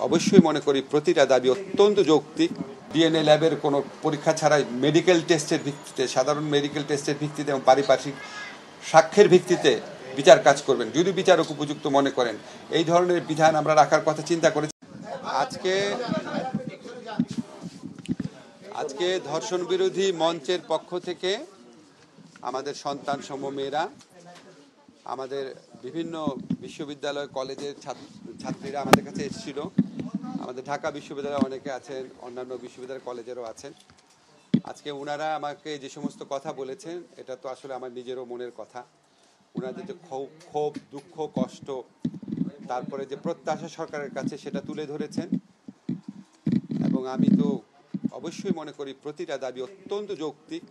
অবশ্যই মনে করি প্রতিটা দাবি অত্যন্ত যৌক্তিক। ডিএনএ ল্যাবের কোনো পরীক্ষা ছাড়াই মেডিকেল টেস্টের ভিত্তিতে, সাধারণ মেডিকেল টেস্টের ভিত্তিতে এবং পারিপার্শ্বিক সাক্ষ্যের ভিত্তিতে বিচার কাজ করবেন যদি বিচারক উপযুক্ত মনে করেন। এই ধরনের বিধান আমরা রাখার কথা চিন্তা করেছি। আজকে ধর্ষণ বিরোধী মঞ্চের পক্ষ থেকে আমাদের সন্তান সম মেয়েরা, আমাদের বিভিন্ন বিশ্ববিদ্যালয় কলেজের ছাত্রীরা আমাদের কাছে এসেছিল। আমাদের ঢাকা বিশ্ববিদ্যালয়ে অনেকে আছেন, অন্যান্য বিশ্ববিদ্যালয় কলেজেরও আছেন। আজকে ওনারা আমাকে যে সমস্ত কথা বলেছেন, এটা তো আসলে আমার নিজেরও মনের কথা। ওনাদের যে ক্ষোভ, দুঃখ, কষ্ট, তারপরে যে প্রত্যাশা সরকারের কাছে, সেটা তুলে ধরেছেন। এবং আমি তো অবশ্যই মনে করি প্রতিটা দাবি অত্যন্ত যৌক্তিক।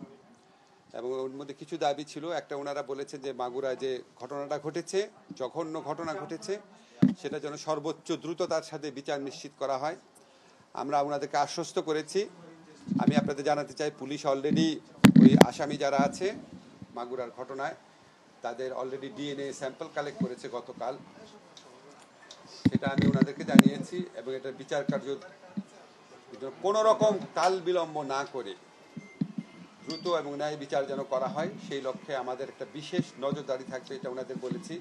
এবং ওর মধ্যে কিছু দাবি ছিল। একটা, ওনারা বলেছেন যে মাগুরায় যে ঘটনাটা ঘটেছে, জঘন্য ঘটনা ঘটেছে, সেটা যেন সর্বোচ্চ দ্রুততার সাথে বিচার নিশ্চিত করা হয়। আমরা ওনাদেরকে আশ্বস্ত করেছি। আমি আপনাদের জানাতে চাই, পুলিশ অলরেডি ওই আসামি যারা আছে মাগুরার ঘটনায়, তাদের অলরেডি ডিএনএ স্যাম্পল কালেক্ট করেছে গতকাল। সেটা আমি ওনাদেরকে জানিয়েছি। এবং এটার বিচার কার্য কোনো রকম কাল বিলম্ব না করে দ্রুত এবং ন্যায় বিচার যেন করা হয়, সেই লক্ষ্যে আমাদের একটা বিশেষ নজরদারি থাকবে, এটা ওনাদের বলেছি।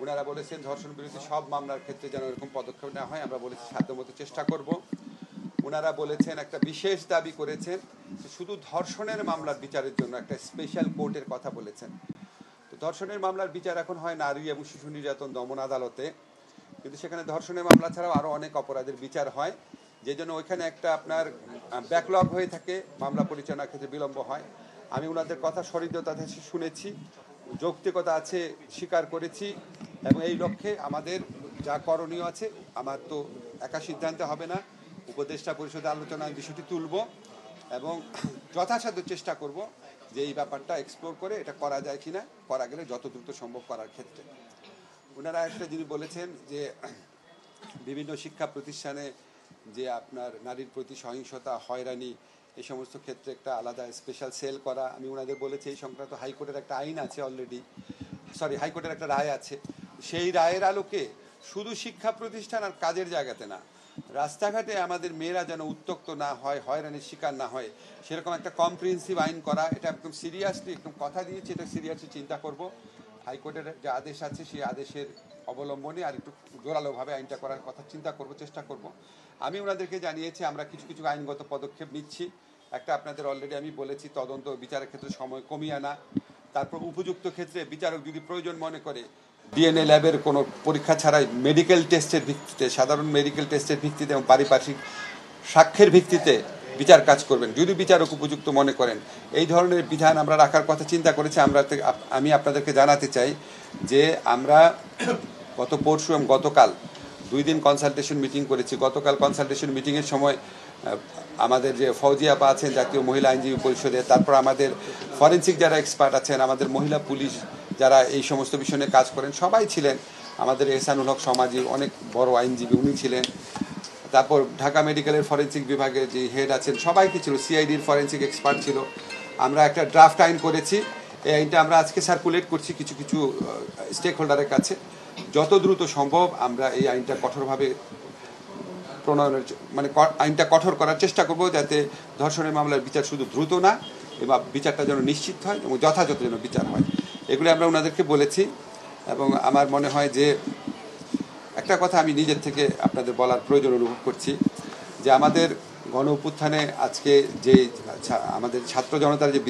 ওনারা বলেছেন ধর্ষণ বিরোধী সব মামলার ক্ষেত্রে যেন এরকম পদক্ষেপ নেওয়া হয়, আমরা বলেছি সাধ্যমতো চেষ্টা করব। ওনারা বলেছেন, একটা বিশেষ দাবি করেছেন, শুধু ধর্ষণের মামলার বিচারের জন্য একটা স্পেশাল কোর্টের কথা বলেছেন। তো ধর্ষণের মামলার বিচার এখন হয় নারী এবং শিশু নির্যাতন দমন আদালতে, কিন্তু সেখানে ধর্ষণের মামলা ছাড়াও আরও অনেক অপরাধের বিচার হয়, যে জন্য ওইখানে একটা আপনার ব্যাকলগ হয়ে থাকে, মামলা পরিচালনার ক্ষেত্রে বিলম্ব হয়। আমি ওনাদের কথা সহৃদয়তা শুনেছি, যৌক্তিকতা আছে স্বীকার করেছি। এবং এই লক্ষ্যে আমাদের যা করণীয় আছে, আমার তো একা সিদ্ধান্তে হবে না, উপদেষ্টা পরিষদে আলোচনায় বিষয়টি তুলব এবং যথাসাধ্য চেষ্টা করব যে এই ব্যাপারটা এক্সপ্লোর করে এটা করা যায় কিনা, করা গেলে যত দ্রুত সম্ভব করার ক্ষেত্রে। ওনারা একটা জিনিস বলেছেন যে বিভিন্ন শিক্ষা প্রতিষ্ঠানে যে আপনার নারীর প্রতি সহিংসতা, হয়রানি, এই সমস্ত ক্ষেত্রে একটা আলাদা স্পেশাল সেল করা। আমি ওনাদের বলেছি এই সংক্রান্ত হাইকোর্টের একটা আইন আছে অলরেডি, হাইকোর্টের একটা রায় আছে। সেই রায়ের আলোকে শুধু শিক্ষা প্রতিষ্ঠান আর কাজের জায়গাতে না, রাস্তাঘাটে আমাদের মেয়েরা যেন উত্ত্যক্ত না হয়, হয়রানির শিকার না হয়, সেরকম একটা কম্প্রিহেন্সিভ আইন করা। এটা একদম সিরিয়াসলি, একদম কথা দিয়েছি, এটা সিরিয়াসলি চিন্তা করব। হাইকোর্টের যে আদেশ আছে সেই আদেশের অবলম্বনে আর একটু জোরালোভাবে আইনটা করার কথা চিন্তা করব, চেষ্টা করব। আমি ওনাদেরকে জানিয়েছি আমরা কিছু কিছু আইনগত পদক্ষেপ নিচ্ছি। একটা, আপনাদের অলরেডি আমি বলেছি, তদন্ত বিচারের ক্ষেত্রে সময় কমিয়ে আনা। তারপর উপযুক্ত ক্ষেত্রে বিচারক যদি প্রয়োজন মনে করে ডিএনএ ল্যাবের কোনো পরীক্ষা ছাড়াই মেডিকেল টেস্টের ভিত্তিতে, সাধারণ মেডিকেল টেস্টের ভিত্তিতে এবং পারিপার্শ্বিক সাক্ষ্যের ভিত্তিতে বিচার কাজ করবেন যদি বিচারক উপযুক্ত মনে করেন। এই ধরনের বিধান আমরা রাখার কথা চিন্তা করেছি। আমি আপনাদেরকে জানাতে চাই যে আমরা গত পরশু এবং গতকাল 2 দিন কনসালটেশন মিটিং করেছি। গতকাল কনসালটেশন মিটিংয়ের সময় আমাদের যে ফৌজি আপা আছেন জাতীয় মহিলা আইনজীবী পরিষদে, তারপর আমাদের ফরেন্সিক যারা এক্সপার্ট আছেন, আমাদের মহিলা পুলিশ যারা এই সমস্ত বিষয় নিয়ে কাজ করেন, সবাই ছিলেন। আমাদের এহসানুল হক সমাজী অনেক বড় আইনজীবী, উনি ছিলেন। তারপর ঢাকা মেডিকেলের ফরেন্সিক বিভাগের যে হেড আছেন, সবাইকে ছিল, সিআইডির ফরেন্সিক এক্সপার্ট ছিল। আমরা একটা ড্রাফট আইন করেছি। এই আইনটা আমরা আজকে সার্কুলেট করছি কিছু কিছু স্টেক হোল্ডারের কাছে। যত দ্রুত সম্ভব আমরা এই আইনটা কঠোরভাবে প্রণয়নের, মানে আইনটা কঠোর করার চেষ্টা করব, যাতে ধর্ষণের মামলার বিচার শুধু দ্রুত না, এবং বিচারটা যেন নিশ্চিত হয় এবং যথাযথ যেন বিচার হয়, এগুলো আমরা ওনাদেরকে বলেছি। এবং আমার মনে হয় যে একটা কথা আমি নিজের থেকে আপনাদের বলার প্রয়োজন অনুভব করছি, যে আমাদের গণ অভ্যুত্থানে আজকে যে আমাদের ছাত্র জনতার যে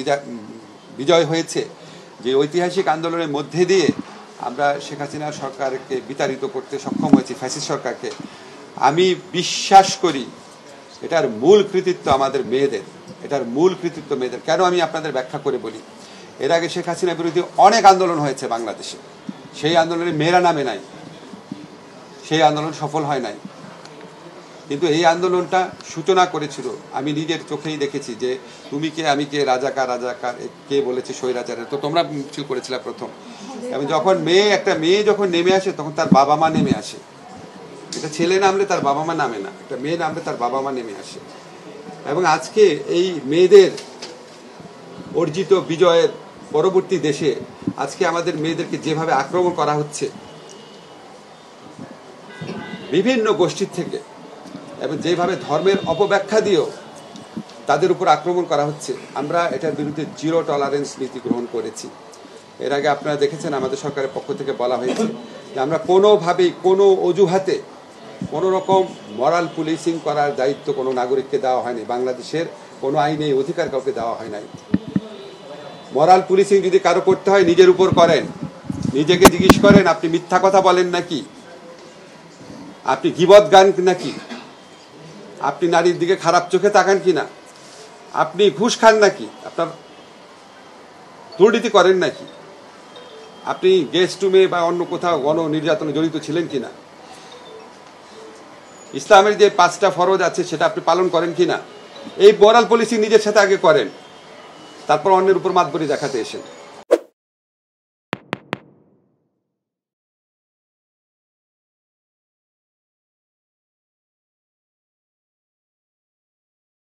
বিজয় হয়েছে, যে ঐতিহাসিক আন্দোলনের মধ্যে দিয়ে আমরা শেখ হাসিনার সরকারকে বিতাড়িত করতে সক্ষম হয়েছি, ফ্যাসিস্ট সরকারকে। আমি বিশ্বাস করি এটার মূল কৃতিত্ব আমাদের মেয়েদের, এটার মূল কৃতিত্ব মেয়েদের। কেন আমি আপনাদের ব্যাখ্যা করে বলি। এর আগে শেখ হাসিনা বিরোধী অনেক আন্দোলন হয়েছে বাংলাদেশে, সেই আন্দোলনে মেয়েরা নামে নাই, সেই আন্দোলন সফল হয় নাই। কিন্তু এই আন্দোলনটা সূচনা করেছিল, আমি নিজের চোখেই দেখেছি, যে তুমি কে আমি কে, রাজাকার রাজাকার, কে বলেছে স্বৈরাচারের, তো তোমরা মিছিল করেছিলে প্রথম। এবং যখন একটা মেয়ে যখন নেমে আসে, তখন তার বাবা মা নেমে আসে। একটা ছেলে নামলে তার বাবা মা নামে না, একটা মেয়ে নামলে তার বাবা মা নেমে আসে। এবং আজকে এই মেয়েদের অর্জিত বিজয়ের পরবর্তী দেশে আজকে আমাদের মেয়েদেরকে যেভাবে আক্রমণ করা হচ্ছে বিভিন্ন গোষ্ঠীর থেকে, এবং যেভাবে ধর্মের অপব্যাখ্যা দিয়েও তাদের উপর আক্রমণ করা হচ্ছে, আমরা এটার বিরুদ্ধে জিরো টলারেন্স নীতি গ্রহণ করেছি। এর আগে আপনারা দেখেছেন আমাদের সরকারের পক্ষ থেকে বলা হয়েছে যে আমরা কোনোভাবেই কোনো অজুহাতে কোনো রকম মরাল পুলিশিং করার দায়িত্ব কোনো নাগরিককে দেওয়া হয়নি। বাংলাদেশের কোনো আইনে এই অধিকার কাউকে দেওয়া হয় নাই। মরাল পুলিশিং যদি কারো করতে হয় নিজের উপর করেন, নিজেকে জিজ্ঞেস করেন আপনি মিথ্যা কথা বলেন নাকি, আপনি গীবত গান নাকি, আপনি নারীর দিকে খারাপ চোখে তাকান কিনা, আপনি ঘুষ খান নাকি, আপনার দুর্নীতি করেন নাকি, আপনি গেস্ট রুমে বা অন্য কোথাও গণ নির্যাতনে জড়িত ছিলেন কিনা, ইসলামের যে 5টা ফরজ আছে সেটা আপনি পালন করেন কিনা, এই মরাল পলিসি নিজের সাথে আগে করেন, তারপর অন্যের উপর মাতবরি দেখাতে এসেন।